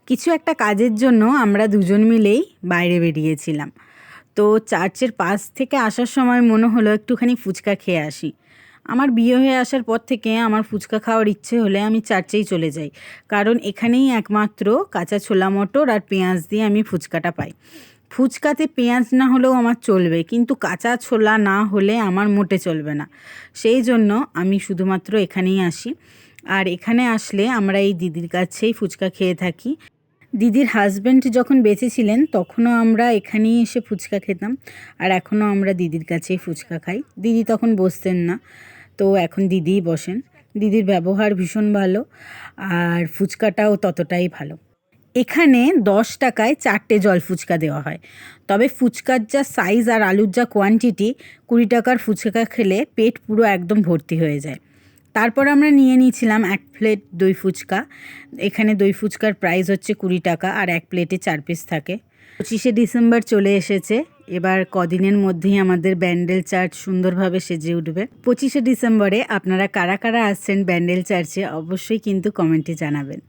কিছু একটা কাজের জন্য আমরা দুজন মিলেই বাইরে বেরিয়েছিলাম। তো চার্চের পাশ থেকে আসার সময় মনে হলো একটুখানি ফুচকা খেয়ে আসি। আমার বিয়ে হয়ে আসার পর থেকে আমার ফুচকা খাওয়ার ইচ্ছে হলে আমি চার্চেই চলে যাই, কারণ এখানেই একমাত্র কাঁচা ছোলা মটর আর পেঁয়াজ দিয়ে আমি ফুচকাটা পাই। ফুচকাতে পেঁয়াজ না হলেও আমার চলবে, কিন্তু কাঁচা ছোলা না হলে আমার মোটে চলবে না। সেই জন্য আমি শুধুমাত্র এখানেই আসি। আর এখানে আসলে আমরা এই দিদির কাছেই ফুচকা খেয়ে থাকি। দিদির হাজব্যান্ড যখন বেঁচে ছিলেন তখনও আমরা এখানেই এসে ফুচকা খেতাম, আর এখনও আমরা দিদির কাছেই ফুচকা খাই। দিদি তখন বসতেন না, তো এখন দিদিই বসেন। দিদির ব্যবহার ভীষণ ভালো, আর ফুচকাটাও ততটাই ভালো। এখানে 10 টাকায় 4টে জল ফুচকা দেওয়া হয়। তবে ফুচকার যা সাইজ আর আলুর যা কোয়ান্টিটি, 20 টাকার ফুচকা খেলে পেট পুরো একদম ভর্তি হয়ে যায়। তারপর আমরা নিয়ে নিয়েছিলাম 1 প্লেট দই ফুচকা। এখানে দই ফুচকার প্রাইস হচ্ছে 20 টাকা, আর 1 প্লেটে 4 পিস থাকে। 25শে ডিসেম্বর চলে এসেছে, এবার কদিনের মধ্যেই আমাদের ব্যান্ডেল চার্চ সুন্দরভাবে সেজে উঠবে। 25শে ডিসেম্বরে আপনারা কারা কারা আসছেন ব্যান্ডেল চার্চে অবশ্যই কিন্তু কমেন্টে জানাবেন।